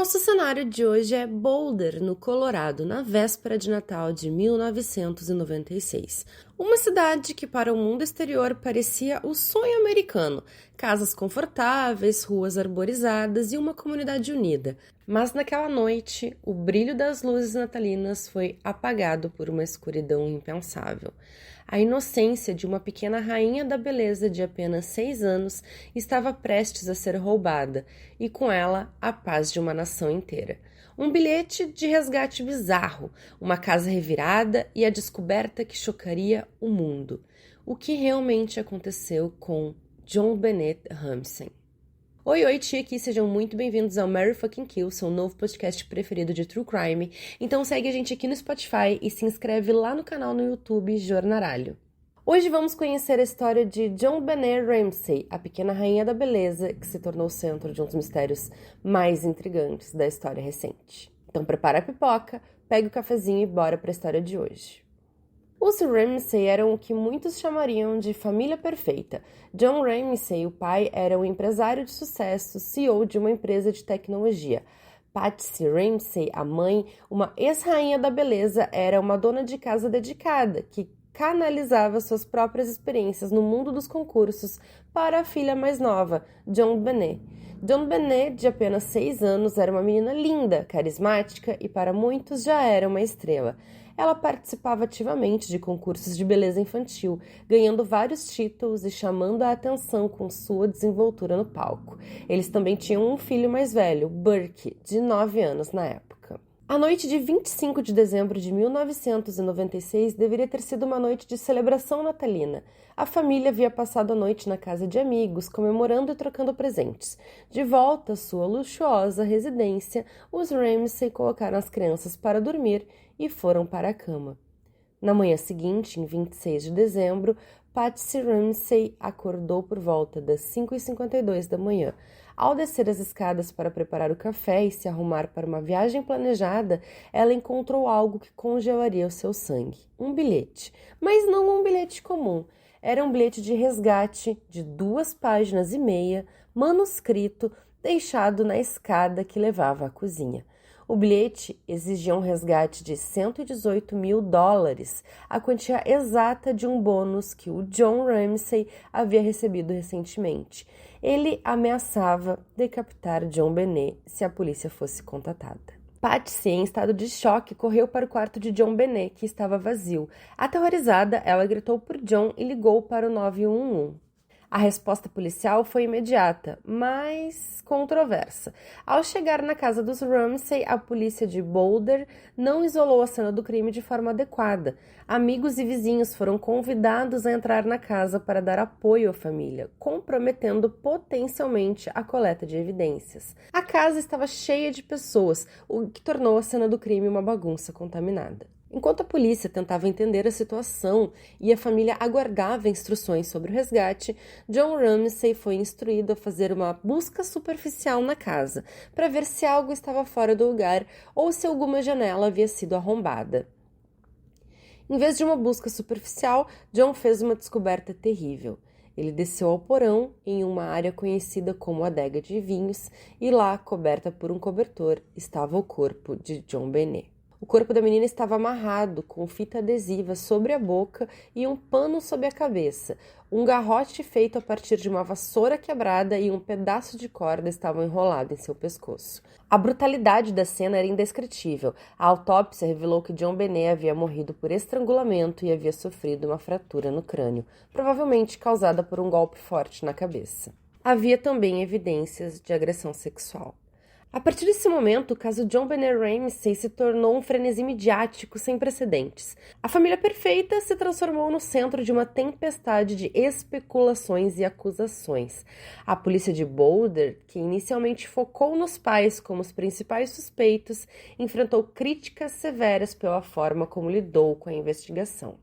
Nosso cenário de hoje é Boulder, no Colorado, na véspera de Natal de 1996. Uma cidade que para o mundo exterior parecia o sonho americano. Casas confortáveis, ruas arborizadas e uma comunidade unida. Mas naquela noite, o brilho das luzes natalinas foi apagado por uma escuridão impensável. A inocência de uma pequena rainha da beleza de apenas 6 anos estava prestes a ser roubada, e com ela a paz de uma nação inteira. Um bilhete de resgate bizarro, uma casa revirada e a descoberta que chocaria o mundo. O que realmente aconteceu com JonBenét Ramsey? Oi, tia aqui, sejam muito bem-vindos ao Mary Fucking Kill, seu novo podcast preferido de True Crime. Então segue a gente aqui no Spotify e se inscreve lá no canal no YouTube Jornaralho. Hoje vamos conhecer a história de JonBenét Ramsey, a pequena rainha da beleza que se tornou o centro de um dos mistérios mais intrigantes da história recente. Então prepara a pipoca, pega o cafezinho e bora para a história de hoje. Os Ramsey eram o que muitos chamariam de família perfeita. John Ramsey, o pai, era um empresário de sucesso, CEO de uma empresa de tecnologia. Patsy Ramsey, a mãe, uma ex-rainha da beleza, era uma dona de casa dedicada, que canalizava suas próprias experiências no mundo dos concursos para a filha mais nova, JonBenét. JonBenét, de apenas 6 anos, era uma menina linda, carismática e para muitos já era uma estrela. Ela participava ativamente de concursos de beleza infantil, ganhando vários títulos e chamando a atenção com sua desenvoltura no palco. Eles também tinham um filho mais velho, Burke, de 9 anos na época. A noite de 25 de dezembro de 1996 deveria ter sido uma noite de celebração natalina. A família havia passado a noite na casa de amigos, comemorando e trocando presentes. De volta à sua luxuosa residência, os Ramsey colocaram as crianças para dormir e foram para a cama. Na manhã seguinte, em 26 de dezembro, Patsy Ramsey acordou por volta das 5h52 da manhã. Ao descer as escadas para preparar o café e se arrumar para uma viagem planejada, ela encontrou algo que congelaria o seu sangue. Um bilhete, mas não um bilhete comum. Era um bilhete de resgate de 2 páginas e meia, manuscrito, deixado na escada que levava à cozinha. O bilhete exigia um resgate de $118 mil, a quantia exata de um bônus que o John Ramsey havia recebido recentemente. Ele ameaçava decapitar JonBenét se a polícia fosse contatada. Patsy, em estado de choque, correu para o quarto de JonBenét, que estava vazio. Aterrorizada, ela gritou por John e ligou para o 911. A resposta policial foi imediata, mas controversa. Ao chegar na casa dos Ramsey, a polícia de Boulder não isolou a cena do crime de forma adequada. Amigos e vizinhos foram convidados a entrar na casa para dar apoio à família, comprometendo potencialmente a coleta de evidências. A casa estava cheia de pessoas, o que tornou a cena do crime uma bagunça contaminada. Enquanto a polícia tentava entender a situação e a família aguardava instruções sobre o resgate, John Ramsey foi instruído a fazer uma busca superficial na casa, para ver se algo estava fora do lugar ou se alguma janela havia sido arrombada. Em vez de uma busca superficial, John fez uma descoberta terrível. Ele desceu ao porão, em uma área conhecida como a adega de vinhos, e lá, coberta por um cobertor, estava o corpo de JonBenét. O corpo da menina estava amarrado com fita adesiva sobre a boca e um pano sob a cabeça. Um garrote feito a partir de uma vassoura quebrada e um pedaço de corda estavam enrolados em seu pescoço. A brutalidade da cena era indescritível. A autópsia revelou que JonBenét havia morrido por estrangulamento e havia sofrido uma fratura no crânio, provavelmente causada por um golpe forte na cabeça. Havia também evidências de agressão sexual. A partir desse momento, o caso JonBenét Ramsey se tornou um frenesi midiático sem precedentes. A família perfeita se transformou no centro de uma tempestade de especulações e acusações. A polícia de Boulder, que inicialmente focou nos pais como os principais suspeitos, enfrentou críticas severas pela forma como lidou com a investigação.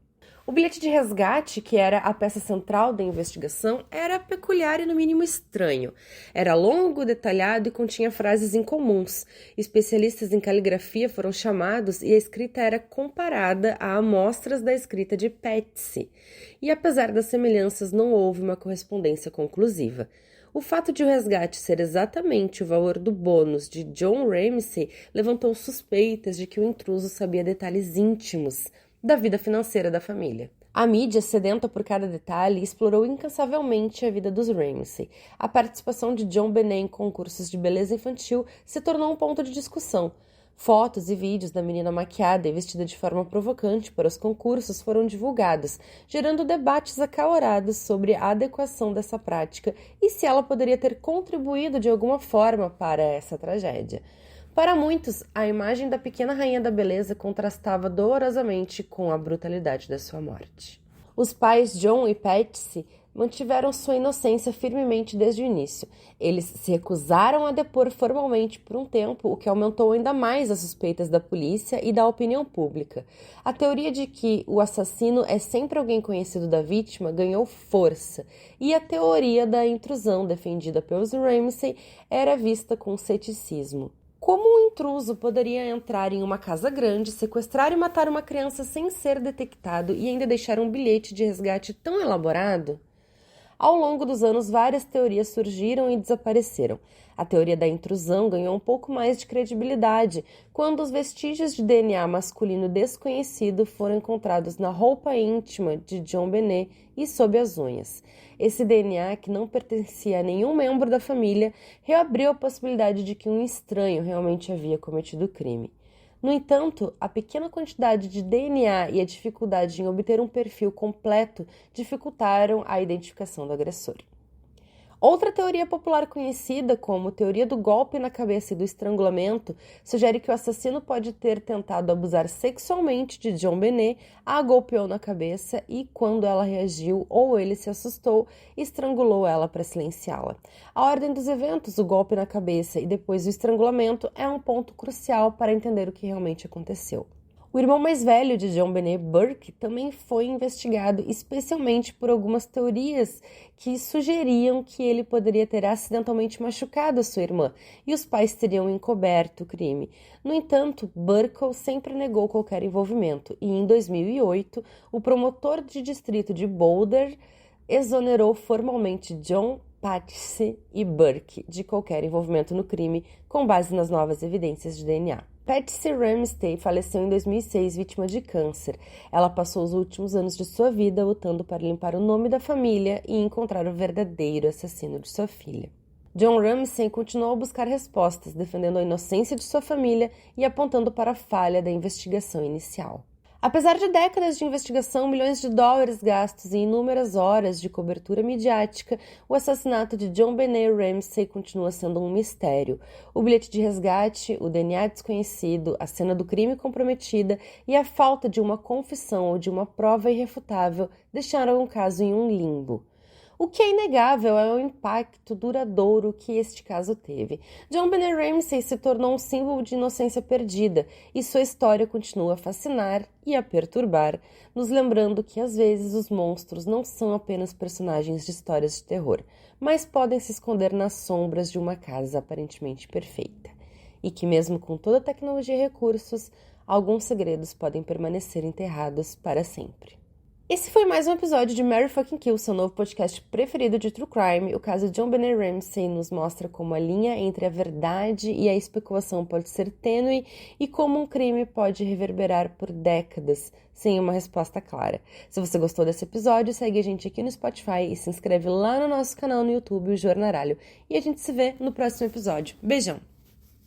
O bilhete de resgate, que era a peça central da investigação, era peculiar e no mínimo estranho. Era longo, detalhado e continha frases incomuns. Especialistas em caligrafia foram chamados e a escrita era comparada a amostras da escrita de Patsy. E apesar das semelhanças, não houve uma correspondência conclusiva. O fato de o resgate ser exatamente o valor do bônus de John Ramsey levantou suspeitas de que o intruso sabia detalhes íntimos da vida financeira da família. A mídia, sedenta por cada detalhe, explorou incansavelmente a vida dos Ramsey. A participação de John Benet em concursos de beleza infantil se tornou um ponto de discussão. Fotos e vídeos da menina maquiada e vestida de forma provocante para os concursos foram divulgados, gerando debates acalorados sobre a adequação dessa prática e se ela poderia ter contribuído de alguma forma para essa tragédia. Para muitos, a imagem da pequena rainha da beleza contrastava dolorosamente com a brutalidade da sua morte. Os pais John e Patsy mantiveram sua inocência firmemente desde o início. Eles se recusaram a depor formalmente por um tempo, o que aumentou ainda mais as suspeitas da polícia e da opinião pública. A teoria de que o assassino é sempre alguém conhecido da vítima ganhou força, e a teoria da intrusão defendida pelos Ramsey era vista com ceticismo. Como um intruso poderia entrar em uma casa grande, sequestrar e matar uma criança sem ser detectado e ainda deixar um bilhete de resgate tão elaborado? Ao longo dos anos, várias teorias surgiram e desapareceram. A teoria da intrusão ganhou um pouco mais de credibilidade quando os vestígios de DNA masculino desconhecido foram encontrados na roupa íntima de John Benet e sob as unhas. Esse DNA, que não pertencia a nenhum membro da família, reabriu a possibilidade de que um estranho realmente havia cometido o crime. No entanto, a pequena quantidade de DNA e a dificuldade em obter um perfil completo dificultaram a identificação do agressor. Outra teoria popular conhecida como teoria do golpe na cabeça e do estrangulamento sugere que o assassino pode ter tentado abusar sexualmente de John Benet, a golpeou na cabeça e, quando ela reagiu ou ele se assustou, estrangulou ela para silenciá-la. A ordem dos eventos, o golpe na cabeça e depois o estrangulamento, é um ponto crucial para entender o que realmente aconteceu. O irmão mais velho de John Benet, Burke, também foi investigado, especialmente por algumas teorias que sugeriam que ele poderia ter acidentalmente machucado a sua irmã e os pais teriam encoberto o crime. No entanto, Burke sempre negou qualquer envolvimento e, em 2008, o promotor de distrito de Boulder exonerou formalmente John, Patsy e Burke de qualquer envolvimento no crime com base nas novas evidências de DNA. Patsy Ramsey faleceu em 2006 vítima de câncer. Ela passou os últimos anos de sua vida lutando para limpar o nome da família e encontrar o verdadeiro assassino de sua filha. John Ramsey continuou a buscar respostas, defendendo a inocência de sua família e apontando para a falha da investigação inicial. Apesar de décadas de investigação, milhões de dólares gastos e inúmeras horas de cobertura midiática, o assassinato de John Benet Ramsey continua sendo um mistério. O bilhete de resgate, o DNA desconhecido, a cena do crime comprometida e a falta de uma confissão ou de uma prova irrefutável deixaram o caso em um limbo. O que é inegável é o impacto duradouro que este caso teve. John Benet Ramsey se tornou um símbolo de inocência perdida e sua história continua a fascinar e a perturbar, nos lembrando que às vezes os monstros não são apenas personagens de histórias de terror, mas podem se esconder nas sombras de uma casa aparentemente perfeita. E que mesmo com toda a tecnologia e recursos, alguns segredos podem permanecer enterrados para sempre. Esse foi mais um episódio de Mary Fucking Kill, seu novo podcast preferido de True Crime. O caso de John Benet Ramsey nos mostra como a linha entre a verdade e a especulação pode ser tênue e como um crime pode reverberar por décadas sem uma resposta clara. Se você gostou desse episódio, segue a gente aqui no Spotify e se inscreve lá no nosso canal no YouTube, o Jornaralho. E a gente se vê no próximo episódio. Beijão!